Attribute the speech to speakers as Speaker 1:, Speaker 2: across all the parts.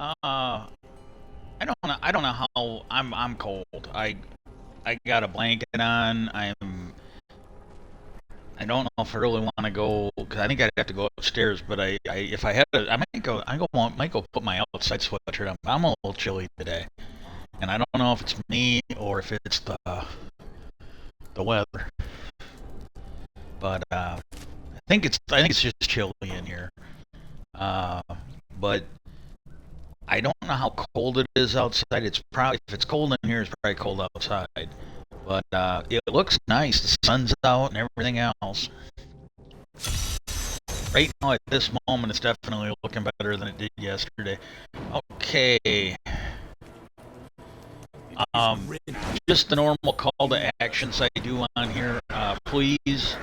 Speaker 1: Uh, I don't know how I'm cold. I got a blanket on. I don't know if I really want to go because I think I'd have to go upstairs. But if I had to, might go put my outside sweatshirt on. I'm a little chilly today, and I don't know if it's me or if it's the weather. But I think it's just chilly in here. Uh, but I don't know how cold it is outside. It's probably if it's cold in here, it's probably cold outside. But it looks nice. The sun's out and everything else. Right now, at this moment, it's definitely looking better than it did yesterday. Okay. Um, just the normal call to actions I do on here. Please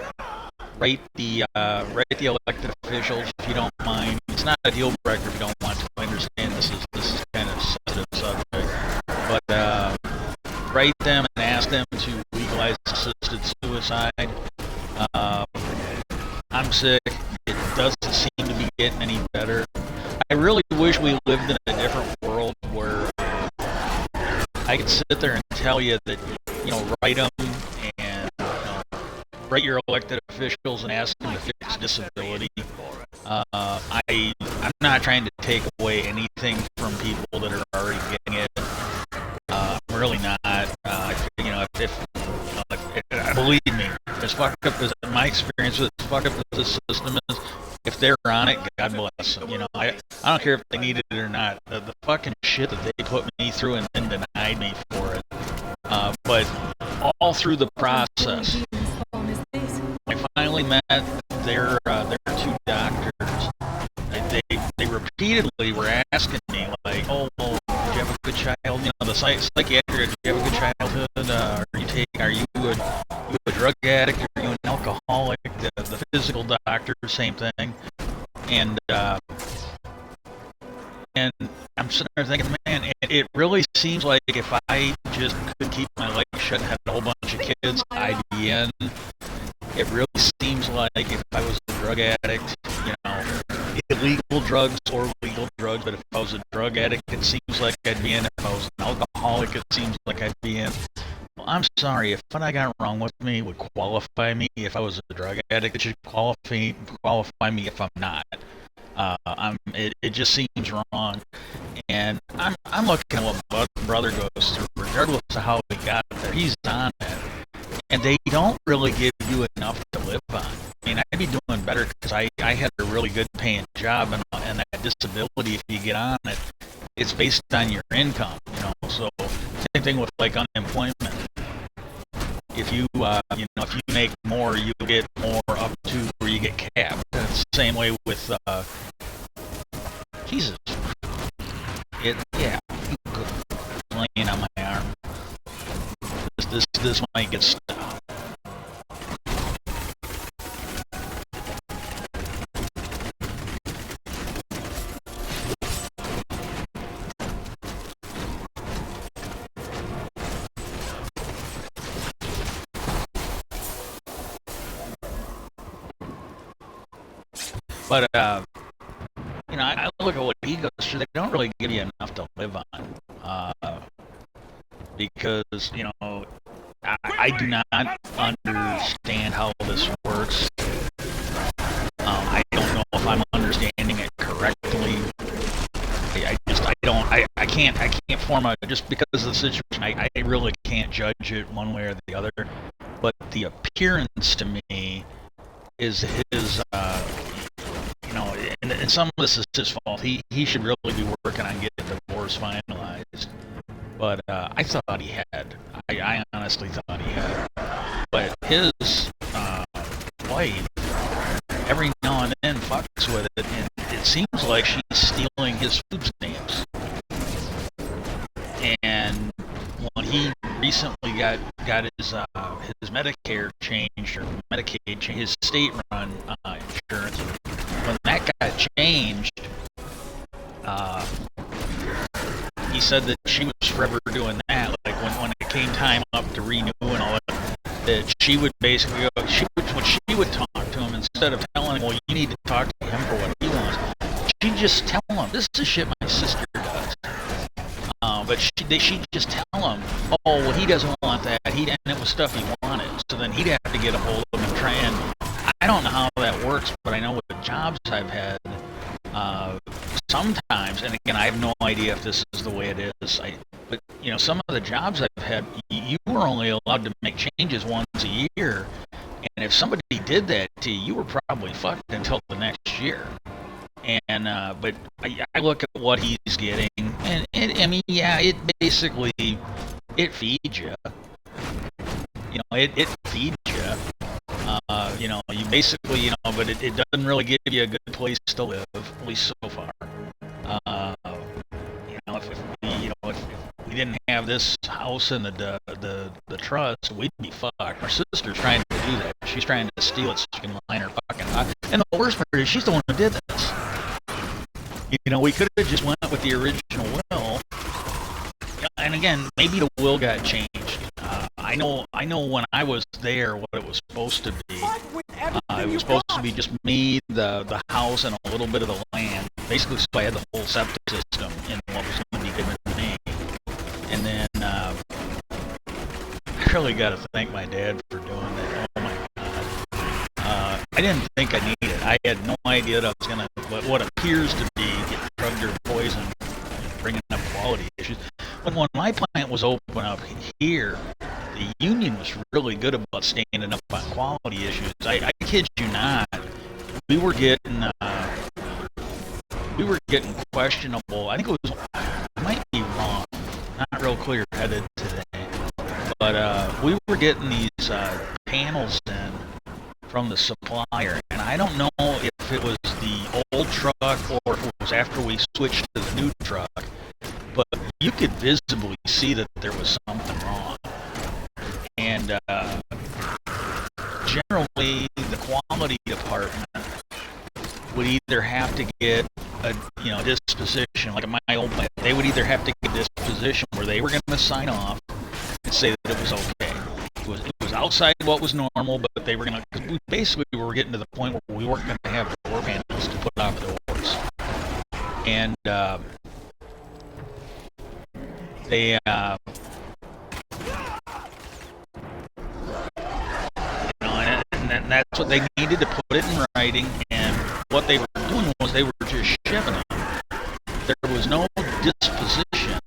Speaker 1: rate the elected officials if you don't mind. It's not a deal breaker if you don't want to. I understand this is kind of sensitive subject, but write them and ask them to legalize assisted suicide. Uh, I'm sick. It doesn't seem to be getting any better. I really wish we lived in a different world where I could sit there and tell you that, write them and, write your elected officials and ask them to fix disability. I'm not trying to take away anything from people that are already getting it. I'm really not. Believe me, as fucked up as my experience with as fucked up as this system is, if they're on it, God bless them. I don't care if they needed it or not. The fucking shit that they put me through and then denied me for it. But all through the process, I finally met their two doctors. They repeatedly were asking me like, "Oh, well, do you have a good child? The psychiatrist, do you have a good childhood? Are you a drug addict? Are you an alcoholic?" The physical doctor, same thing. And and I'm sitting there thinking, man, it really seems like if I just could keep my legs shut and had a whole bunch of kids, I'd be in. It really seems like if I was a drug addict, illegal drugs or legal drugs, but if I was a drug addict, it seems like I'd be in. If I was an alcoholic, it seems like I'd be in. Well, I'm sorry, if what I got wrong with me would qualify me if I was a drug addict, it should qualify me if I'm not. It just seems wrong, and I'm looking at what my brother goes through, regardless of how he got there. He's on it, and they don't really give you enough to live on. I mean, I'd be doing better because I had a really good paying job, and that disability, if you get on it, it's based on your income. So same thing with like unemployment. If you if you make more, you get more up to where you get capped. It's the same way with Jesus. Good. Laying on my arm. This might get stopped. But I look at what he goes through. They don't really give you enough to live on, because I do not understand how this works. I don't know if I'm understanding it correctly. I can't form a, just because of the situation. I really can't judge it one way or the other. But the appearance to me is his. And some of this is his fault. He should really be working on getting the divorce finalized. But I thought he had. I honestly thought he had. But his wife, every now and then, fucks with it, and it seems like she's stealing his food stamps. And when he recently got his Medicare changed, or Medicaid changed, his state-run insurance, when that got changed, he said that she was forever doing that. Like when it came time up to renew and all that she would basically go, when she would talk to him, instead of telling him, well, you need to talk to him for what he wants, she'd just tell him, this is shit my sister does. but she'd just tell him, oh, well, he doesn't want that. And it was stuff he wanted. So then he'd have to get a hold of him and try and, I don't know how that works, but I know with the jobs I've had, sometimes, and again, I have no idea if this is the way it is, but, you know, some of the jobs I've had, you were only allowed to make changes once a year, and if somebody did that to you, you were probably fucked until the next year. And but I look at what he's getting, and I mean, yeah, it basically, it feeds you. You know, it feeds you. You know, you basically, you know, but it doesn't really give you a good place to live, at least so far. You know, if we didn't have this house and the trust, we'd be fucked. Our sister's trying to do that. She's trying to steal it so she can line her fucking eye. And the worst part is, she's the one who did this. You know, we could have just went with the original will. And again, maybe the will got changed. I know when I was there what it was supposed to be. It was supposed to be just me, the house, and a little bit of the land. Basically, so I had the whole septic system in what was going to be given to me. And then I really got to thank my dad for doing that. Oh my God. I didn't think I needed it. I had no idea that I was going to, what appears to be getting drugged or poisoned, bringing up quality issues. But when my plant was open up here, the union was really good about standing up on quality issues. I kid you not, we were getting questionable. I think it was, I might be wrong, not real clear-headed today, but we were getting these panels in from the supplier, and I don't know if it was the old truck or if it was after we switched to the new truck, but you could visibly see that there was something wrong. And generally, the quality department would either have to get a disposition, like at my old plant, they would either have to get a disposition where they were going to sign off and say that it was okay. It was outside what was normal, but they were going to, because we basically were getting to the point where we weren't going to have door panels to put on the doors. And they and that's what they needed, to put it in writing. And what they were doing was they were just shipping it. There was no disposition,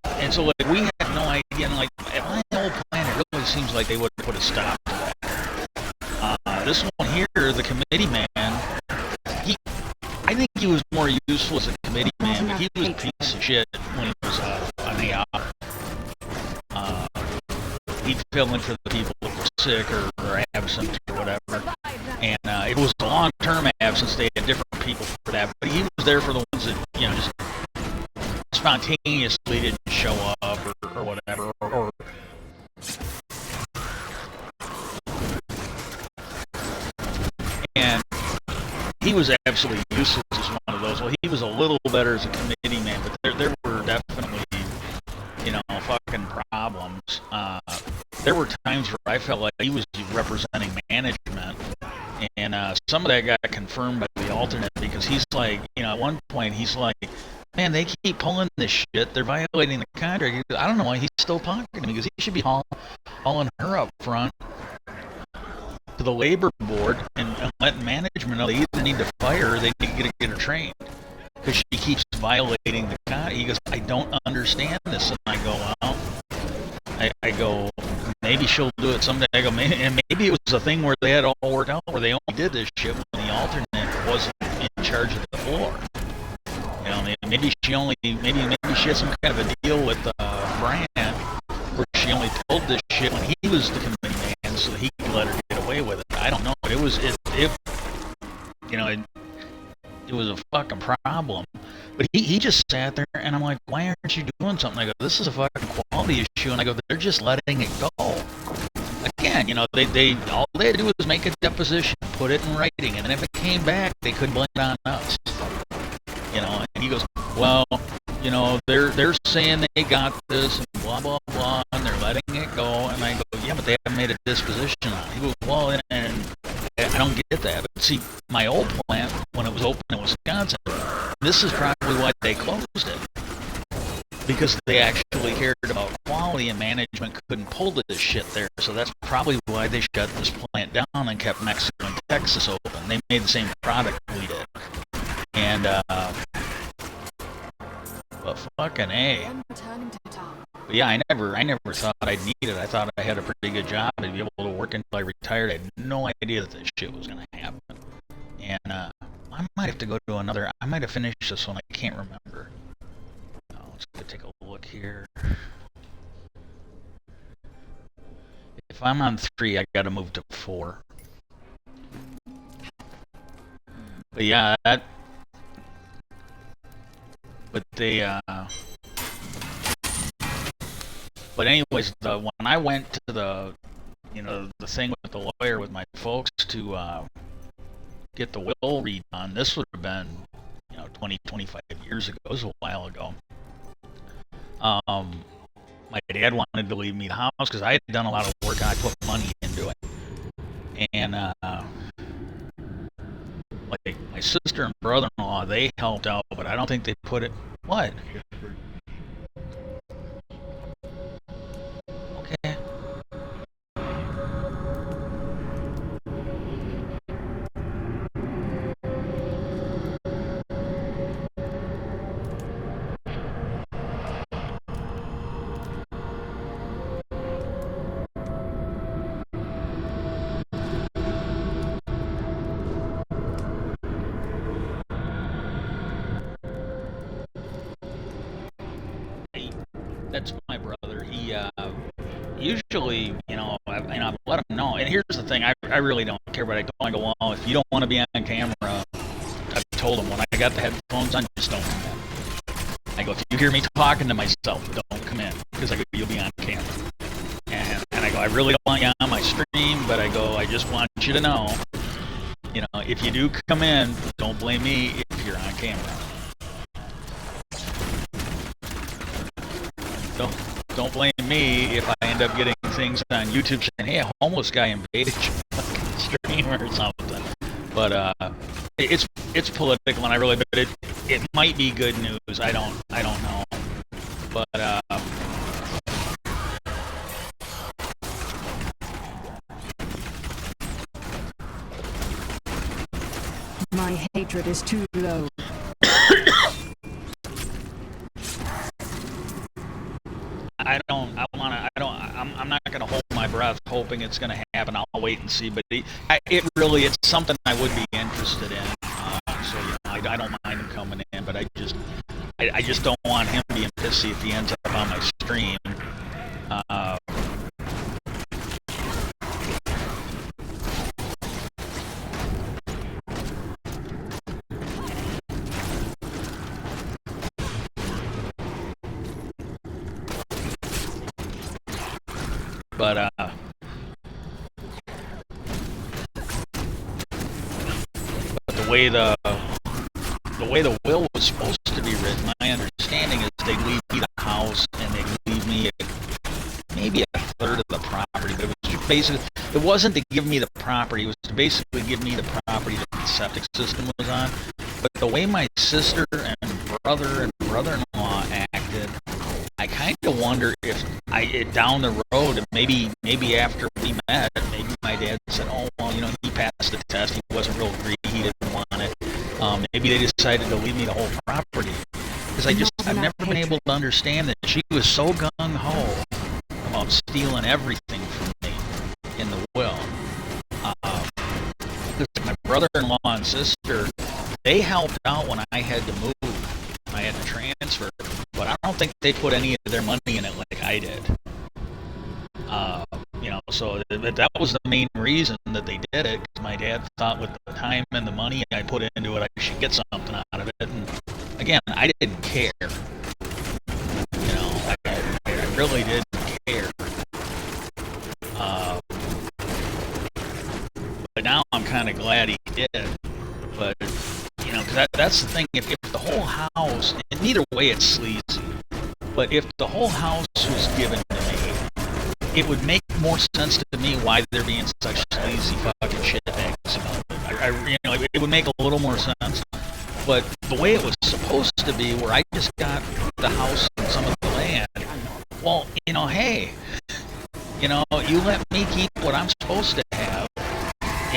Speaker 1: and so like we had no idea. And like at my old plant, it really seems like they would have put a stop to that. This one here, the committee man, I think he was more useful as a committee man, but he was a piece of shit when he was on the op. He'd fill in for the people that were sick or absent or whatever. And it was a long-term absence. They had different people for that. But he was there for the ones that, you know, just spontaneously didn't show up or whatever. And he was absolutely useless as one of those. Well, he was a little better as a committee man, but there were definitely, you know, fucking problems. There were times where I felt like he was representing management, and some of that got confirmed by the alternate, because he's like, you know, at one point he's like, man, they keep pulling this shit, they're violating the contract. I don't know why he's still talking to me, because he should be hauling her up front to the labor board and letting management know they either need to fire her or they need to get her trained, because she keeps violating the contract. He goes, I don't understand this. And I go, well, I go, maybe she'll do it someday. I go, maybe it was a thing where they had all worked out, where they only did this shit when the alternate wasn't in charge of the floor. You know, maybe she had some kind of a deal with Brand, where she only pulled this shit when he was the committee man, so he could let her get away with it. I don't know, but it was a fucking problem. But he just sat there, and I'm like, why aren't you doing something? I go, this is a fucking quality issue. And I go, they're just letting it go. Again, you know, they all they had to do was make a deposition, put it in writing, and then if it came back, they could blame it on us. You know, and he goes, well, you know, they're saying they got this and blah blah blah, and they're letting it go. And I go, yeah, but they haven't made a disposition on it. He goes, well, and I don't get that. But see, my old plant, when it was open in Wisconsin, this is probably why they closed it. because they actually cared about quality, and management couldn't pull this shit there. So that's probably why they shut this plant down and kept Mexico and Texas open. They made the same product we did. And, but fucking A. But yeah, I never thought I'd need it. I thought I had a pretty good job. I'd be able to work until I retired. I had no idea that this shit was gonna happen. And, I might have to go to another. I might have finished this one. I can't remember. Let's go take a look here. If I'm on 3, I gotta move to 4. But yeah, that. But they. But anyways, when I went to the thing with the lawyer with my folks to get the will redone, this would have been 20, 25 years ago. It was a while ago. My dad wanted to leave me the house because I had done a lot of work and I put money into it. And like my sister and brother-in-law, they helped out, but I don't think they put it. What? Okay. That's my brother. He usually, I let him know. And here's the thing, I really don't care, but I don't go, well, if you don't want to be on camera, I've told him when I got the headphones on, just don't come in. I go, if you hear me talking to myself, don't come in, because I go, you'll be on camera. And I go, I really don't want you on my stream, but I go, I just want you to know, if you do come in, don't blame me if you're on camera. Don't blame me if I end up getting things on YouTube saying, hey, a homeless guy invaded your fucking stream or something. But it's political, and I really, but it might be good news. I don't know. But
Speaker 2: my hatred is too low.
Speaker 1: I'm not gonna hold my breath hoping it's gonna happen. I'll wait and see. But it's something I would be interested in. So I don't mind him coming in, but I just don't want him being pissy if he ends up on my stream. But the way the will was supposed to be written, my understanding is they'd leave me the house and they'd leave me maybe a third of the property. But it was just basically, it wasn't to give me the property; it was to basically give me the property that the septic system was on. But the way my sister and brother-in-law acted, I kind of wonder if down the road, maybe after we met, maybe my dad said, oh, well, he passed the test, he wasn't real greedy, he didn't want it. Maybe they decided to leave me the whole property. Because I've never been able to understand that she was so gung-ho about stealing everything from me in the will. Because my brother-in-law and sister, they helped out when I had to move. I had to transfer. But I don't think they put any of their money in it like I did. So that was the main reason that they did it. Because my dad thought with the time and the money I put into it, I should get something out of it. And again, I didn't care. I really didn't care. But now I'm kind of glad he did. But because that's the thing. If the whole house, and either way it's sleazy, but if the whole house was given to me, it would make more sense to me why they're being such sleazy fucking shitbags about it. It would make a little more sense. But the way it was supposed to be, where I just got the house and some of the land, well, hey, you let me keep what I'm supposed to have,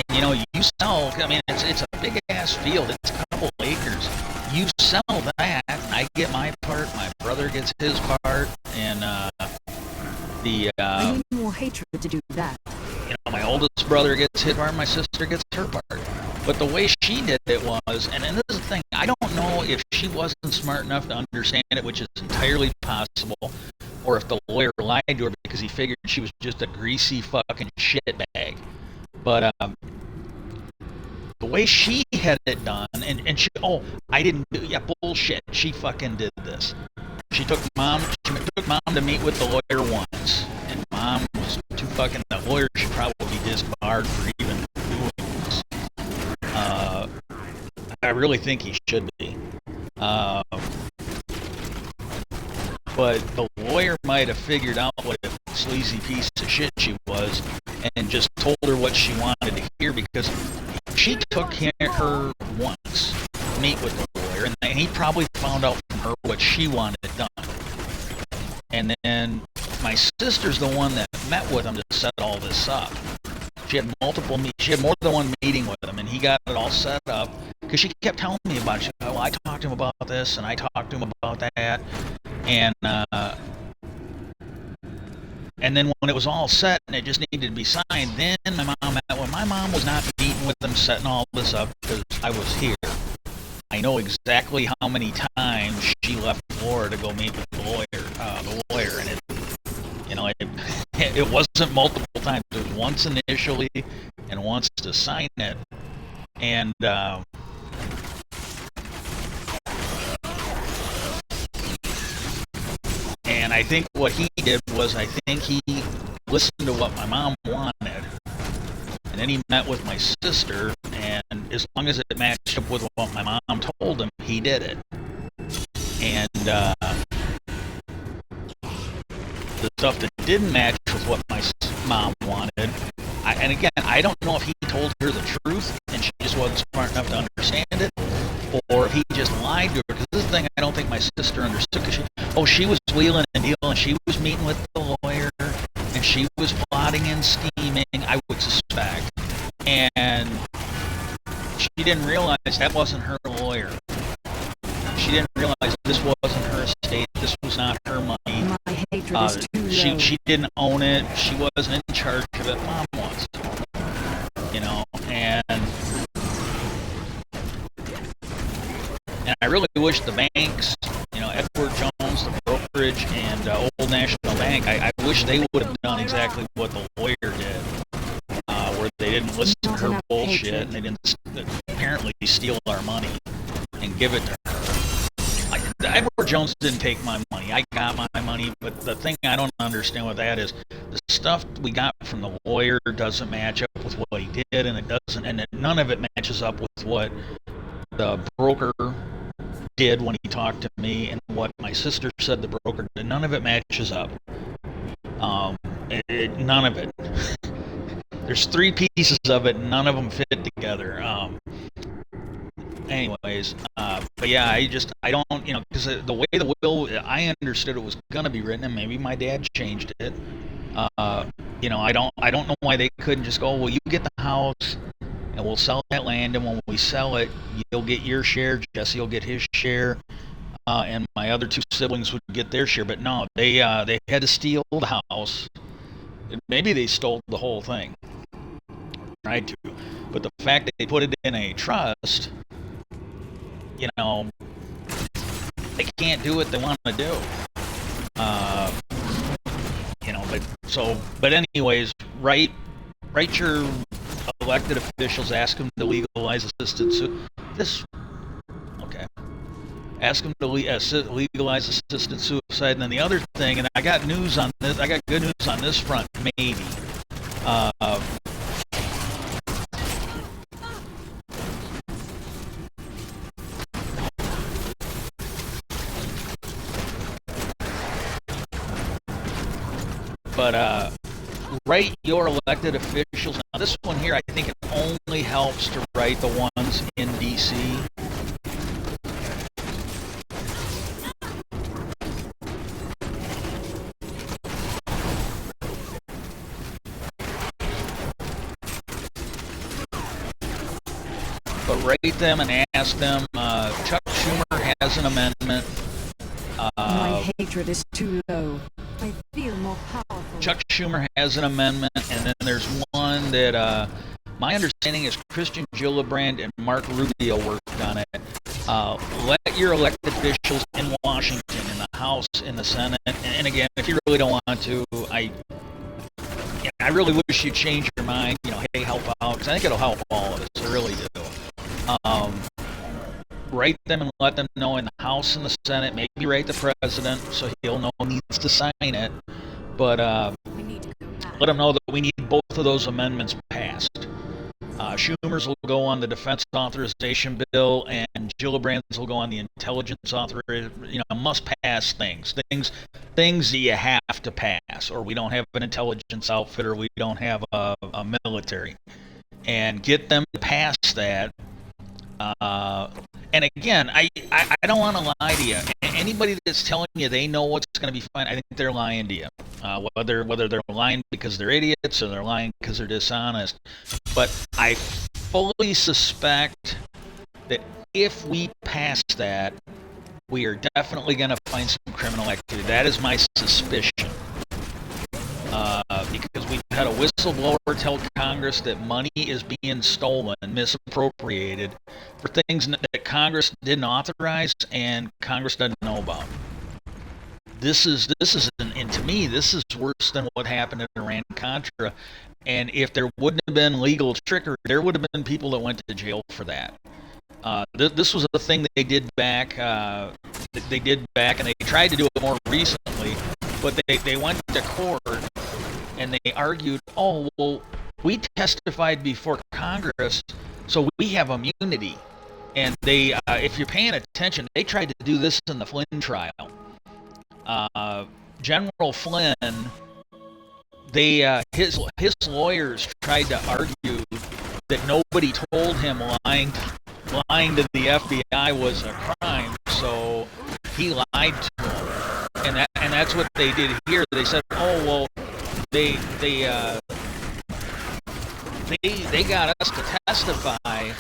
Speaker 1: and you sell. I mean, it's a big ass field. It's a couple acres. You sell that, I get my part. My brother gets his part, and
Speaker 2: I need more hatred to do that.
Speaker 1: My oldest brother gets his part, my sister gets her part. But the way she did it was, and this is the thing, I don't know if she wasn't smart enough to understand it, which is entirely possible, or if the lawyer lied to her because he figured she was just a greasy fucking shitbag. But the way she had it done, and she, I didn't do, yeah, bullshit, she fucking did this. She took mom to meet with the lawyer once, and mom was too fucking, the lawyer should probably be disbarred for even doing this. I really think he should be. But the lawyer might have figured out what a sleazy piece of shit she was and just told her what she wanted to hear, because she took her once to meet with the lawyer, and he probably found out from her what she wanted done. And then my sister's the one that met with him to set all this up. She had more than one meeting with him, and he got it all set up, because she kept telling me about it. She said, well, I talked to him about this, and I talked to him about that, and then when it was all set and it just needed to be signed, then my mom was not meeting with them, setting all this up, because I was here. I know exactly how many times she left Florida to go meet with the lawyer, and it wasn't multiple times. It was once initially and once to sign it. And I think what he did was, I think he listened to what my mom wanted, and then he met with my sister, and as long as it matched up with what my mom told him, he did it. And the stuff that didn't match with what my mom wanted, and again, I don't know if he told her the truth and she just wasn't smart enough to understand it, or if he just lied to her, because this is the thing I don't think my sister understood, because she was wheeling and dealing, she was meeting with the lawyer, and she was plotting and scheming, I would suspect, and she didn't realize that wasn't her lawyer. She didn't realize this wasn't her estate, this was not her money.
Speaker 2: My hatred is too low.
Speaker 1: She didn't own it, she wasn't in charge of it, mom was. And I really wish the banks, Edward Jones, the brokerage, and Old National Bank, I wish they would have done exactly what the lawyer did, where they didn't listen to her bullshit, and they didn't apparently steal our money and give it to her. Edward Jones didn't take my money. I got my money, but the thing I don't understand with that is the stuff we got from the lawyer doesn't match up with what he did, and none of it matches up with what the broker did when he talked to me, and what my sister said the broker did. None of it matches up. None of it. There's 3 pieces of it, and none of them fit together. Anyways, but yeah, I don't, because the way the will, I understood it was gonna be written, and maybe my dad changed it. I don't know why they couldn't just go, well, you get the house, and we'll sell that land, and when we sell it, you'll get your share, Jesse will get his share, and my other 2 siblings would get their share. But no, they had to steal the house. Maybe they stole the whole thing, tried to, but the fact that they put it in a trust, they can't do what they want to do. But anyways, write your elected officials, ask them to legalize assisted ask them to legalize assisted suicide. And then the other thing, and I got good news on this front, maybe. But write your elected officials. Now, this one here, I think it only helps to write the ones in D.C. But rate them and ask them. Chuck Schumer has an amendment.
Speaker 2: My hatred is too low. I feel more powerful.
Speaker 1: Chuck Schumer has an amendment, and then there's one that my understanding is Christian Gillibrand and Mark Rubio worked on it. Let your elected officials in Washington, in the House, in the Senate, and again, if you really don't want to, I really wish you'd change your mind. Hey, help out, because I think it'll help all of us. I really do. Write them and let them know in the House and the Senate. Maybe write the president so he'll know he needs to sign it. But let him know that we need both of those amendments passed. Schumer's will go on the defense authorization bill, and Gillibrand's will go on the intelligence authorization. Must-pass things that you have to pass, or we don't have an intelligence outfit, or we don't have a military. And get them to pass that. And again, I don't want to lie to you. Anybody that's telling you they know what's going to be fine, I think they're lying to you. Whether they're lying because they're idiots or they're lying because they're dishonest. But I fully suspect that if we pass that, we are definitely going to find some criminal activity. That is my suspicion. Because we've had a whistleblower tell Congress that money is being stolen, misappropriated, for things that Congress didn't authorize and Congress doesn't know about. This is, and to me, this is worse than what happened in Iran-Contra. And if there wouldn't have been legal trickery, there would have been people that went to jail for that. This was a thing they did back. And they tried to do it more recently, but they went to court and they argued, oh, well, we testified before Congress, so we have immunity. And they, if you're paying attention, they tried to do this in the Flynn trial. General Flynn, his lawyers tried to argue that nobody told him lying to the FBI was a crime, so he lied to them. And that's what they did here. They said, oh, well, they got us to testify,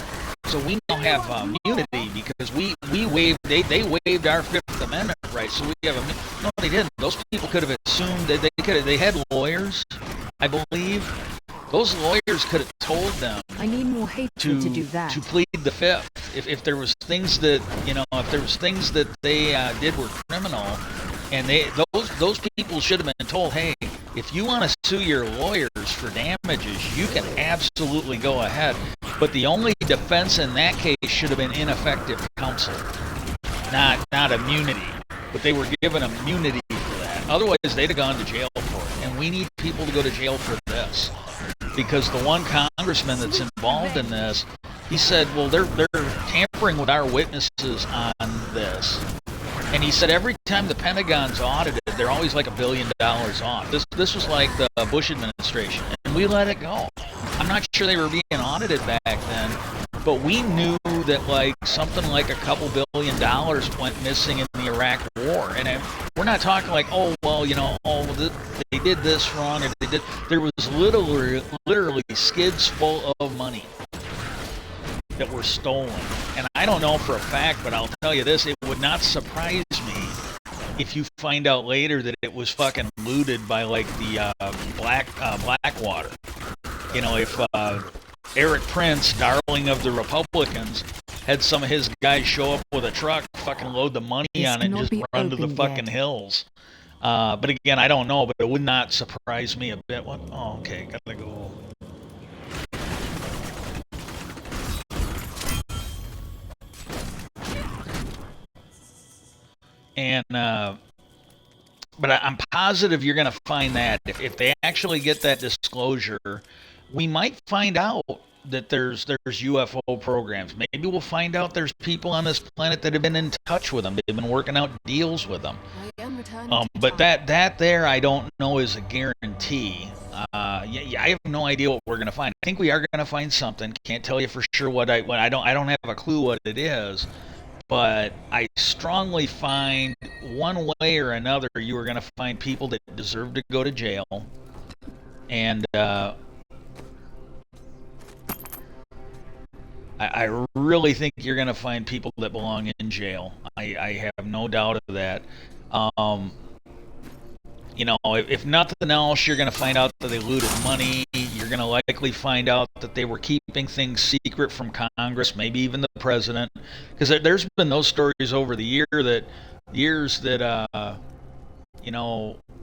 Speaker 1: so we now have immunity because they waived our Fifth Amendment rights, so we have immunity. No, they didn't. Those people could have assumed that they had lawyers, I believe. Those lawyers could have told them
Speaker 2: I need more hatred to do that.
Speaker 1: To plead the Fifth. If there was things that they did were criminal, and those people should have been told, hey, if you want to sue your lawyers for damages, you can absolutely go ahead. But the only defense in that case should have been ineffective counsel, not immunity. But they were given immunity for that. Otherwise, they'd have gone to jail for it. And we need people to go to jail for this. Because the one congressman that's involved in this, he said, well, they're tampering with our witnesses on this. And he said every time the Pentagon's audited, they're always like $1 billion off. This was like the Bush administration, and we let it go. I'm not sure they were being audited back then, but we knew that like something like a couple $1 billion went missing in the Iraq War. And we're not talking like, oh, well, they did this wrong, or they did. There was literally skids full of money that were stolen. And I don't know for a fact, but I'll tell you this, it would not surprise me if you find out later that it was fucking looted by like the Blackwater. If Eric Prince, darling of the Republicans, had some of his guys show up with a truck, fucking load the money on it and just run to the fucking hills. But again, I don't know, but it would not surprise me a bit. What? Oh, okay, gotta go. And but I'm positive you're going to find that if they actually get that disclosure, we might find out that there's UFO programs. Maybe we'll find out there's people on this planet that have been in touch with them. They've been working out deals with them. But that there I don't know is a guarantee. Yeah, I have no idea what we're gonna find. I think we are gonna find something. Can't tell you for sure what I don't have a clue what it is. But I strongly find one way or another you are gonna find people that deserve to go to jail, and I really think you're gonna find people that belong in jail. I have no doubt of that. Um, if nothing else, you're going to find out that they looted money. You're going to likely find out that they were keeping things secret from Congress, maybe even the president, because there's been those stories over the years that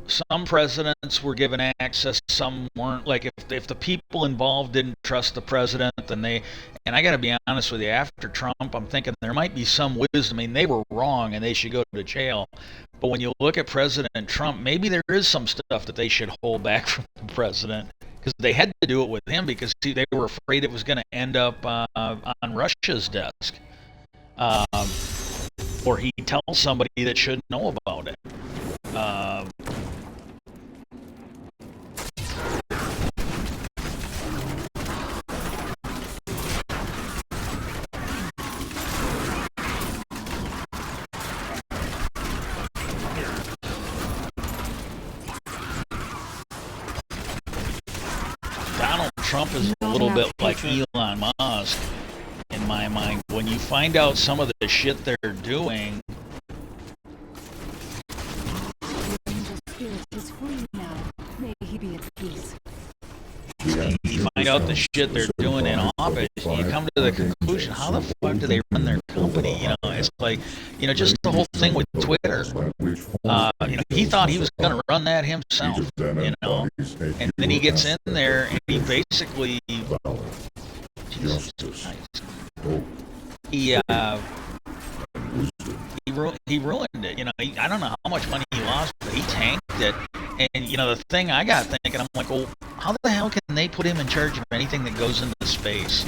Speaker 1: some presidents were given access, some weren't. Like if the people involved didn't trust the president, then they. And I got to be honest with you, after Trump, I'm thinking there might be some wisdom. I mean, they were wrong and they should go to jail. But when you look at President Trump, maybe there is some stuff that they should hold back from the president, because they had to do it with him because they were afraid it was going to end up on Russia's desk, um, or he tells somebody that shouldn't know about it. Donald Trump is a little bit like Elon Musk in my mind. When you find out some of the shit they're doing, you find out the shit they're doing in office, and you come to the conclusion, how the fuck do they run their company? It's like, just the whole thing with Twitter. He thought he was going to run that himself, and then he gets in there and he basically, Jesus Christ, he ruined it. I don't know how much money he lost, but he tanked it. And the thing I got thinking, I'm like, well, how the hell can they put him in charge of anything that goes into space?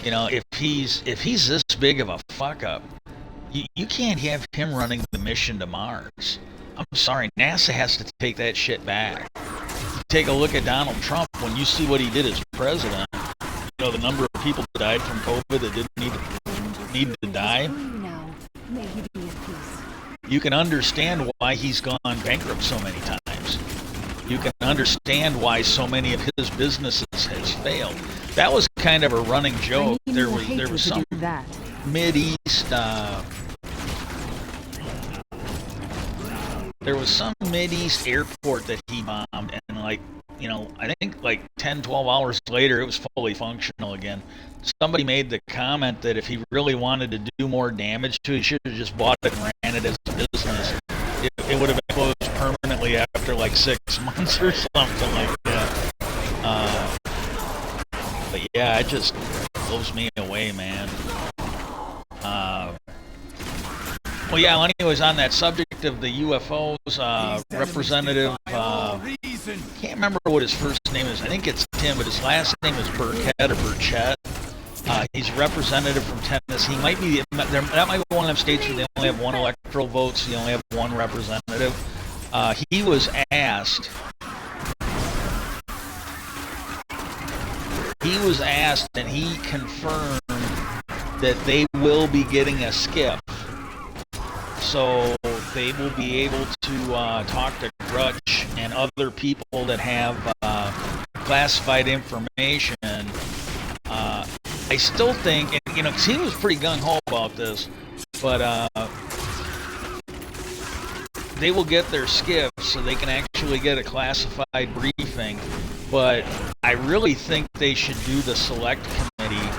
Speaker 1: If he's this big of a fuck up, you can't have him running the mission to Mars. I'm sorry, NASA has to take that shit back. Take a look at Donald Trump. When you see what he did as president, the number of people that died from COVID that didn't need to die. You can understand why he's gone bankrupt so many times. You can understand why so many of his businesses has failed. That was kind of a running joke. There was some Mideast airport that he bombed, and I think 10, 12 hours later it was fully functional again. Somebody made the comment that if he really wanted to do more damage to it, he should have just bought it and ran it as a business. It would have been closed permanently after 6 months or something like that. But yeah, it just blows me away, man. Well, yeah, anyways, on that subject of the UFOs, Representative, can't remember what his first name is. I think it's Tim, but his last name is Burkett or Burchett. He's a representative from Tennessee. That might be one of them states where they only have one electoral vote, so you only have one representative. He was asked, and he confirmed that they will be getting a SCIF. So they will be able to talk to Grutch and other people that have classified information. I still think, and because he was pretty gung-ho about this, but they will get their SCIF so they can actually get a classified briefing. But I really think they should do the select committee.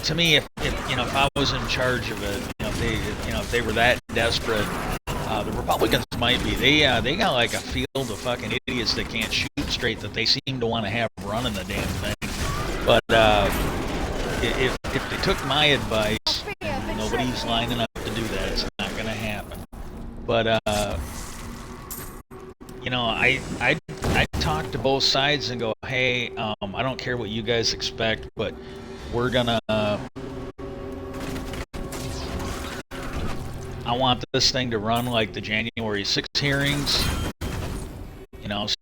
Speaker 1: To me, if I was in charge of it, if they were that desperate, the Republicans might be. They got like a field of fucking idiots that can't shoot straight that they seem to want to have running the damn thing. But if they took my advice, nobody's lining up to do that. It's not going to happen. But I talk to both sides and go, hey, I don't care what you guys expect, but we're gonna. I want this thing to run like the January 6th hearings.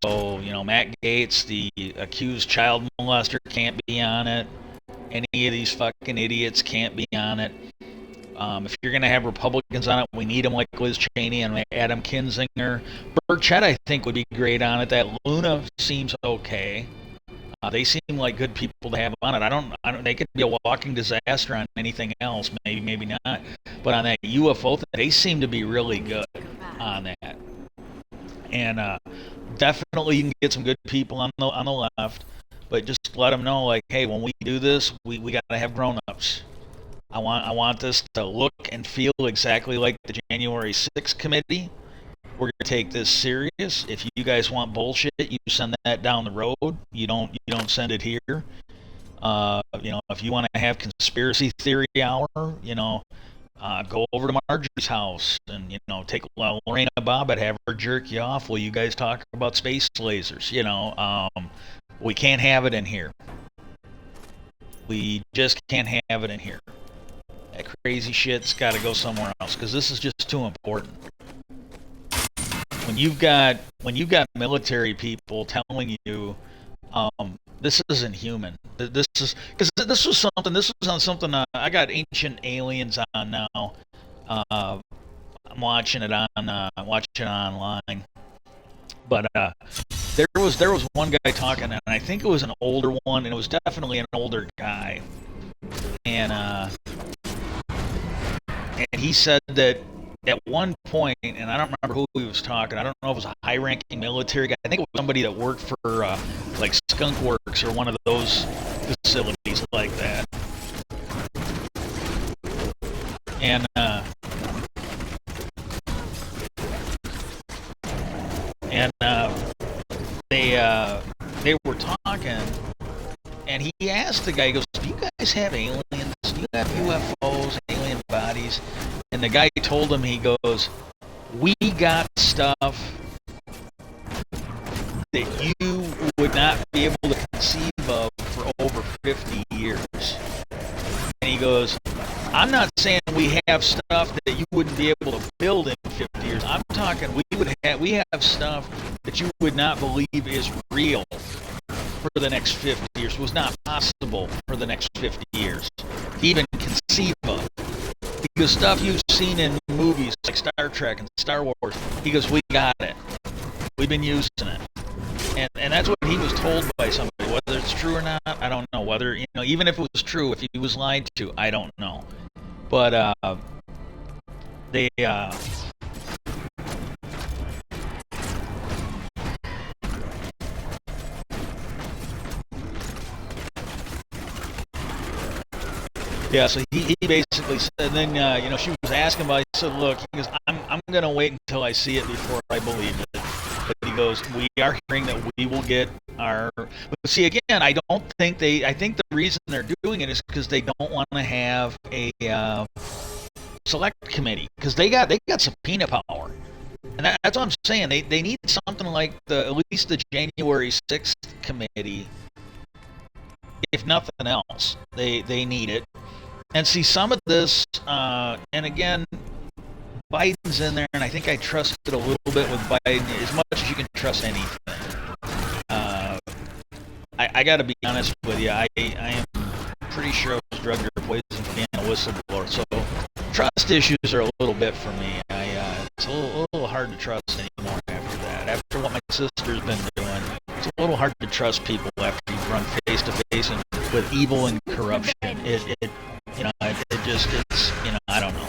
Speaker 1: So Matt Gaetz, the accused child molester, can't be on it. Any of these fucking idiots can't be on it. If you're going to have Republicans on it, we need them like Liz Cheney and Adam Kinzinger. Burchett, I think, would be great on it. That Luna seems okay. They seem like good people to have on it. I don't. They could be a walking disaster on anything else. Maybe not. But on that UFO thing, they seem to be really good on that. And definitely, you can get some good people on the left. But just let them know, like, hey, when we do this, we got to have grown-ups. I want this to look and feel exactly like the January 6th committee. We're gonna take this serious. If you guys want bullshit, you send that down the road. You don't send it here. If you want to have conspiracy theory hour, go over to Marjorie's house and take Lorena Bobbitt, have her jerk you off while you guys talk about space lasers. We can't have it in here. We just can't have it in here. That crazy shit's got to go somewhere else because this is just too important. When you've got military people telling you this isn't human. This is because this was on something. I got Ancient Aliens on now. I'm watching it online. But there was one guy talking, and I think it was an older one, and it was definitely an older guy, and he said that at one point, and I don't remember who he was talking. I don't know if it was a high-ranking military guy. I think it was somebody that worked for like Skunk Works or one of those facilities like that. And they were talking, and he asked the guy, he goes, "Do you guys have aliens? Do you have UFOs, alien bodies?" And the guy told him, he goes, "We got stuff that you would not be able to conceive of for over 50 years." And he goes, "I'm not saying we have stuff that you wouldn't be able to build in 50 years. I'm talking we have stuff that you would not believe is real for the next 50 years. Was not possible for the next 50 years to even conceive of. Because stuff you've seen in movies like Star Trek and Star Wars," he goes, "we got it. We've been using it." And that's what he was told by somebody. Whether it's true or not, I don't know. Whether, even if it was true, if he was lied to, I don't know. But they yeah, so he basically said, and then she was asking about it. He said, "Look," he goes, I'm gonna wait until I see it before I believe it." But he goes, "We are hearing that we will get our." But see, again, I think the reason they're doing it is because they don't want to have a select committee, because they got subpoena power, and that's what I'm saying. They need something like at least the January 6th committee. If nothing else, they need it. And see, some of this, and again, Biden's in there, and I think I trusted a little bit with Biden as much as you can trust anything. I got to be honest with you. I am pretty sure I was drugged or poisoned for being a whistleblower. So trust issues are a little bit for me. It's a little hard to trust anymore after that. After what my sister's been doing, it's a little hard to trust people after you've run face to face with evil and corruption. It just, I don't know.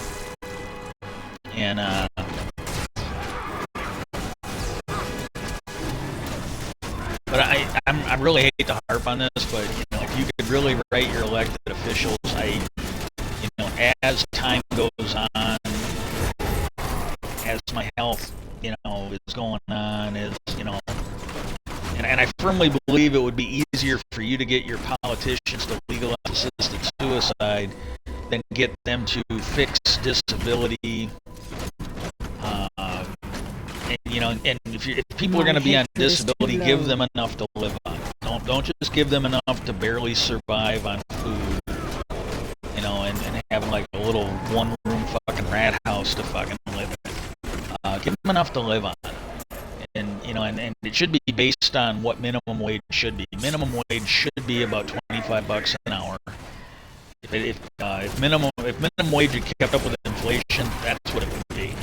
Speaker 1: And but I really hate to harp on this, but if you could really write your elected officials, as time goes on, as my health, is going on, and I firmly believe it would be easier for you to get your politicians to legalize assisted suicide than get them to fix disability. And if people are going to be on disability, give them enough to live on. Don't just give them enough to barely survive on food, and having like a little one-room fucking rat house to fucking live in. Give them enough to live on. And and it should be based on what minimum wage should be. Minimum wage should be about $25 an hour. If minimum wage had kept up with inflation, that's what it would be.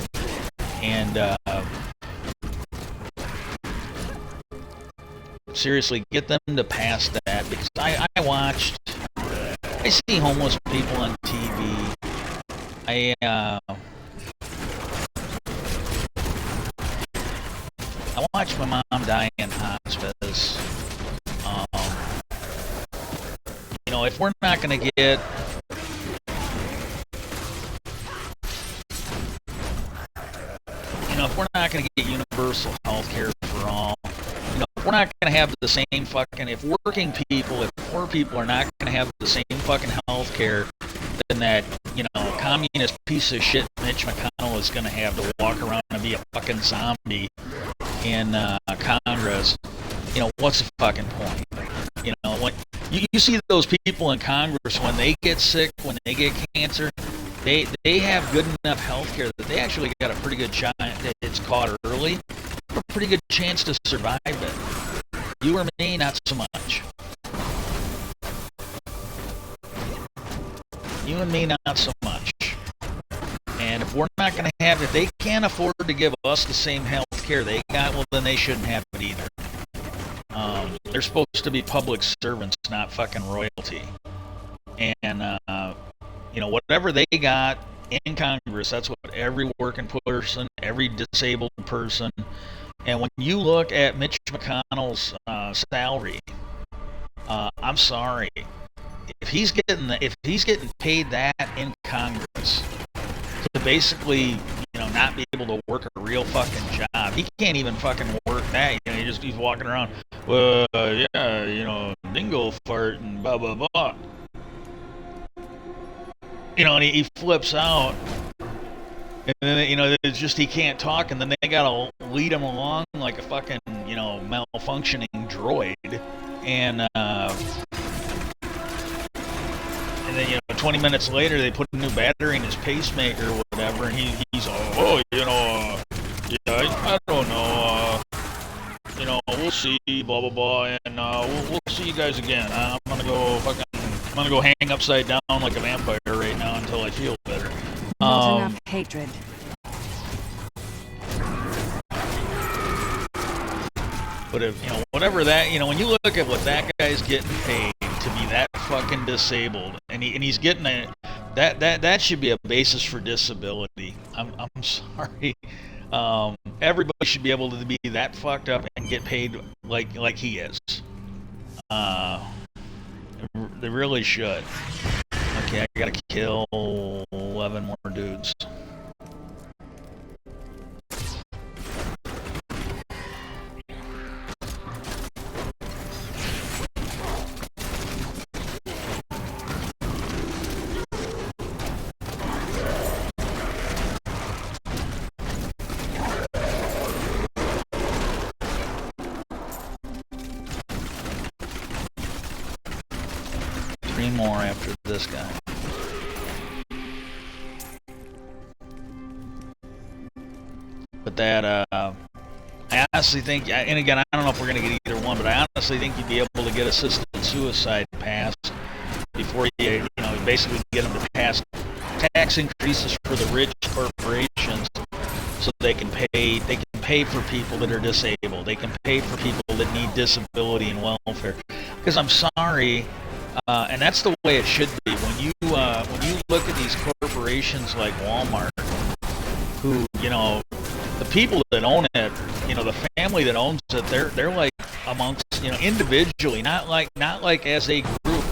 Speaker 1: And seriously, get them to pass that, because I see homeless people on TV. I watched my mom die in hospice. If we're not going to get if we're not going to get universal health care for all, if we're not going to have the same fucking, if poor people are not going to have the same fucking health care, then that, communist piece of shit Mitch McConnell is going to have to walk around and be a fucking zombie in Congress. What's the fucking point? When you see those people in Congress, when they get sick, when they get cancer, they have good enough health care that they actually got a pretty good chance, it's caught early, a pretty good chance to survive it. You or me, not so much. You and me, not so much. And if we're not going to have, if they can't afford to give us the same health care they got, well, then they shouldn't have it either. They're supposed to be public servants, not fucking royalty. And, whatever they got in Congress, that's what every working person, every disabled person, and when you look at Mitch McConnell's salary, I'm sorry, if he's getting paid that in Congress to basically, not be able to work a real fucking job, he can't even fucking work that. He's walking around, dingo fart and blah blah blah. And he flips out, and then it's just he can't talk, and then they gotta lead him along like a fucking malfunctioning droid, and then 20 minutes later they put a new battery in his pacemaker or whatever, and he's I don't know, we'll see, blah blah blah, and we'll see you guys again. I'm gonna go hang upside down like a vampire right now until I feel better.
Speaker 2: Not enough hatred.
Speaker 1: But if whatever that, when you look at what that guy's getting paid to be that fucking disabled, and he's getting that should be a basis for disability. I'm sorry. Everybody should be able to be that fucked up and get paid like he is. They really should. Okay, I gotta kill 11 more dudes. Three more after this guy. But that, I honestly think, and again, I don't know if we're going to get either one, but I honestly think you'd be able to get assisted suicide passed before you basically get them to pass tax increases for the rich corporations, so they can pay for people that are disabled. They can pay for people that need disability and welfare. Because I'm sorry, and that's the way it should be. When you look at these corporations like Walmart, who the people that own it, the family that owns it, they're like amongst individually, not like as a group.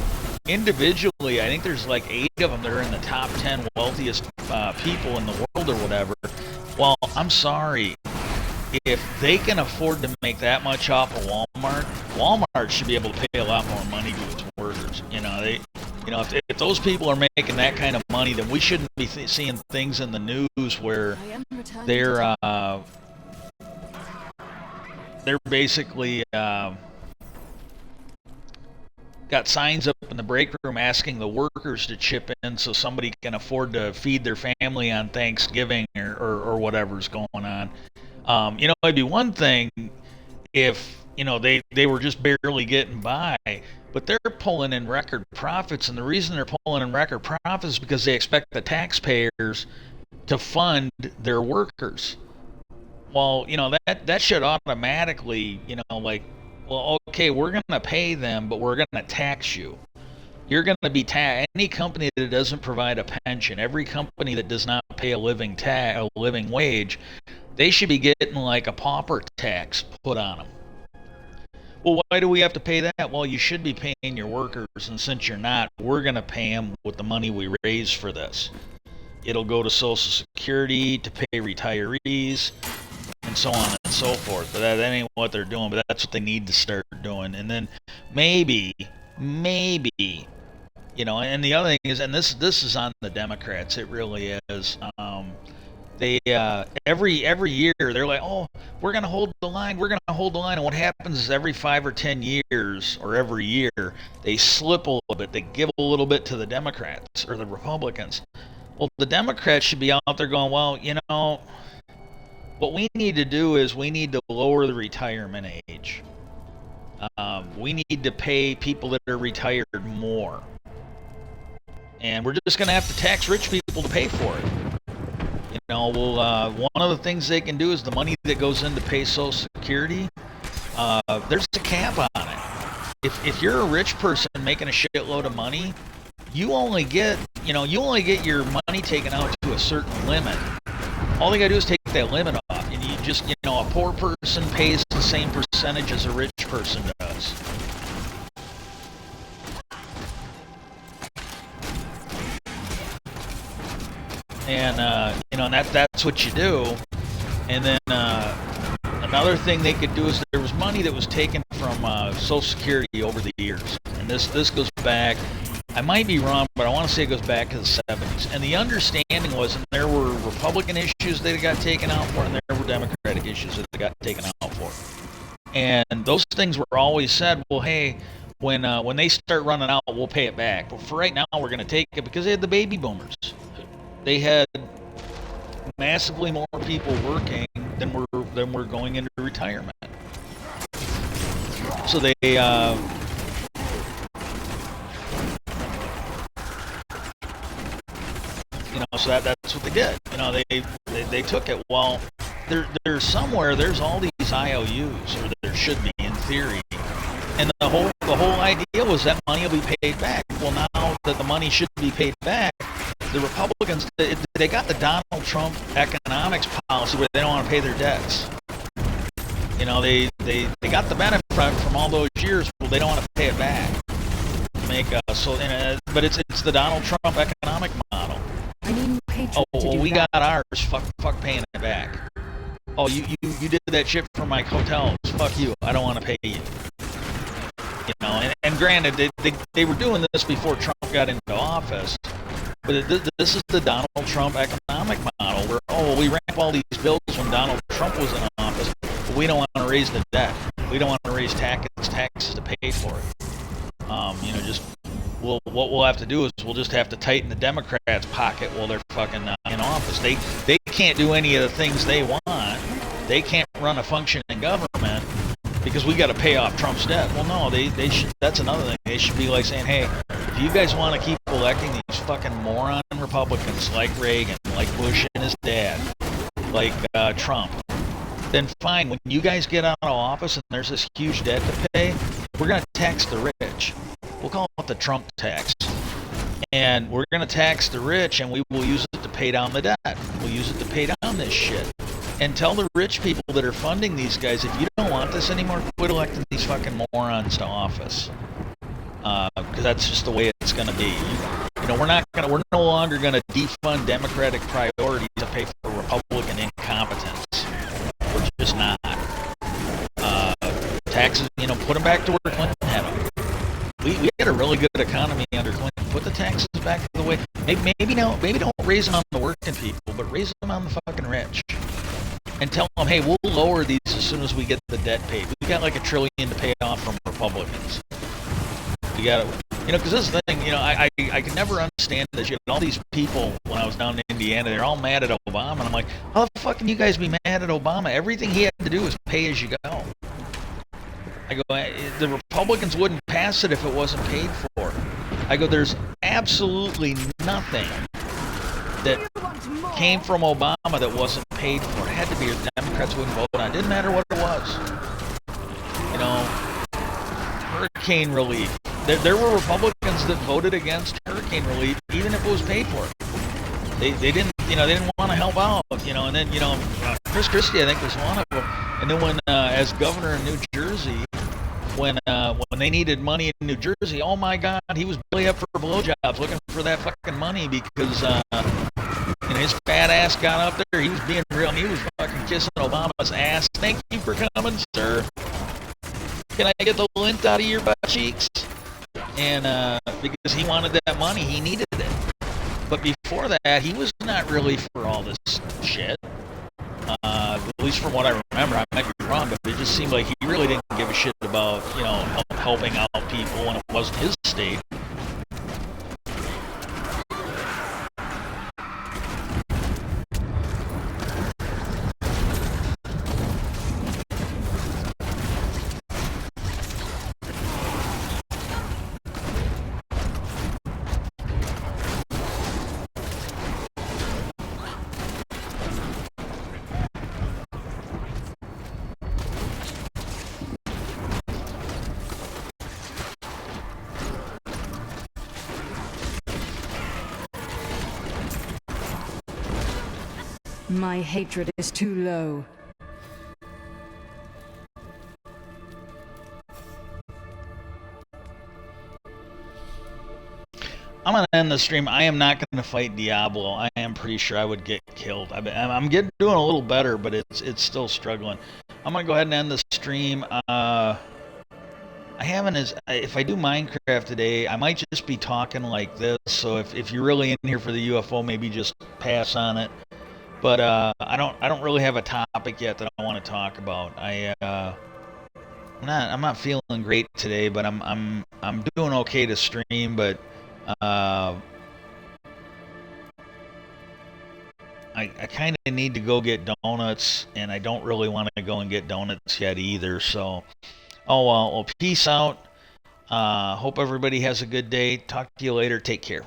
Speaker 1: Individually, I think there's like 8 of them that are in the top 10 wealthiest people in the world or whatever. Well, I'm sorry, if they can afford to make that much off of Walmart should be able to pay a lot more money to its workers. If those people are making that kind of money, then we shouldn't be seeing things in the news where they're basically got signs up in the break room asking the workers to chip in so somebody can afford to feed their family on Thanksgiving or whatever's going on. It'd be one thing if they were just barely getting by, but they're pulling in record profits, and the reason they're pulling in record profits is because they expect the taxpayers to fund their workers. Well, that should automatically, like, well, okay, we're going to pay them, but we're going to tax you. You're going to be taxed. Any company that doesn't provide a pension, every company that does not pay a living wage, they should be getting like a pauper tax put on them. Well, why do we have to pay that? Well, you should be paying your workers, and since you're not, we're going to pay them with the money we raise for this. It'll go to Social Security to pay retirees, and so on and so forth. But that ain't what they're doing, but that's what they need to start doing. And then maybe, and the other thing is, and this is on the Democrats, it really is. They every year they're like, oh, we're gonna hold the line, and what happens is every 5 or 10 years, or every year, they slip a little bit, they give a little bit to the Democrats or the Republicans. Well, the Democrats should be out there going, well, what we need to do is we need to lower the retirement age. We need to pay people that are retired more. And we're just going to have to tax rich people to pay for it. One of the things they can do is the money that goes in to pay Social Security, there's a cap on it. If you're a rich person making a shitload of money, you only get your money taken out to a certain limit. All they got to do is take that limit off, and you just, a poor person pays the same percentage as a rich person does. And and that's what you do. And then another thing they could do is there was money that was taken from Social Security over the years, and this goes back. I might be wrong, but I want to say it goes back to the 70s. And the understanding was, and there were Republican issues that got taken out for, and there were Democratic issues that got taken out for. And those things were always said, well, hey, when they start running out, we'll pay it back. But for right now, we're going to take it because they had the baby boomers. They had massively more people working than were going into retirement. So they so that's what they did. They took it. Well, there's somewhere there's all these IOUs, or there should be in theory, and the whole idea was that money will be paid back. Well, now that the money should be paid back, the Republicans, they got the Donald Trump economics policy where they don't want to pay their debts. They got the benefit from all those years, but they don't want to pay it back. But it's the Donald Trump economic model. Oh, well, we got ours. Fuck paying it back. Oh, you did that shit for my hotels. Fuck you. I don't want to pay you. And granted, they were doing this before Trump got into office. But this is the Donald Trump economic model where, we ramp all these bills when Donald Trump was in office, but we don't want to raise the debt. We don't want to raise taxes to pay for it. What we'll have to do is we'll just have to tighten the Democrats' pocket while they're fucking in office. They can't do any of the things they want. They can't run a functioning government because we got to pay off Trump's debt. Well, no, they should. That's another thing. They should be like saying, hey, if you guys want to keep electing these fucking moron Republicans like Reagan, like Bush and his dad, like Trump, then fine. When you guys get out of office and there's this huge debt to pay, we're going to tax the rich. We'll call it the Trump tax. And we're going to tax the rich, and we will use it to pay down the debt. We'll use it to pay down this shit. And tell the rich people that are funding these guys, if you don't want this anymore, quit electing these fucking morons to office. Because that's just the way it's going to be. We're no longer going to defund Democratic priorities to pay for Republican incompetence. We're just not. Taxes, put them back to where Clinton had them. We had a really good economy under Clinton. Put the taxes back to the way. Maybe don't raise them on the working people, but raise them on the fucking rich. And tell them, hey, we'll lower these as soon as we get the debt paid. We got like $1 trillion to pay off from Republicans. We got to, because this is the thing, I could never understand this. You had all these people when I was down in Indiana, they're all mad at Obama, and I'm like, how the fuck can you guys be mad at Obama? Everything he had to do was pay as you go. I go, the Republicans wouldn't pass it if it wasn't paid for. I go, there's absolutely nothing that came from Obama that wasn't paid for. It had to be, the Democrats wouldn't vote on it. Didn't matter what it was. You know, hurricane relief. There were Republicans that voted against hurricane relief, even if it was paid for. They didn't, they didn't want to help out, and then, Chris Christie, I think, was one of them. And then when, as governor in New Jersey, when they needed money in New Jersey, oh my God, he was belly up for blowjobs, looking for that fucking money because, his fat ass got up there. He was being real. He was fucking kissing Obama's ass. Thank you for coming, sir. Can I get the lint out of your butt cheeks? And because he wanted that money, he needed it. But before that, he was not really for all this shit. At least from what I remember, I might be wrong, but it just seemed like he really didn't give a shit about, helping out people when it wasn't his state.
Speaker 2: My hatred is too low.
Speaker 1: I'm going to end the stream. I am not going to fight Diablo. I am pretty sure I would get killed. I'm doing a little better, but it's still struggling. I'm going to go ahead and end the stream. I haven't, if I do Minecraft today, I might just be talking like this. So if you're really in here for the UFO, maybe just pass on it. But I don't really have a topic yet that I want to talk about. I'm not feeling great today, but I'm doing okay to stream. But I kind of need to go get donuts, and I don't really want to go and get donuts yet either. So, well, peace out. Hope everybody has a good day. Talk to you later. Take care.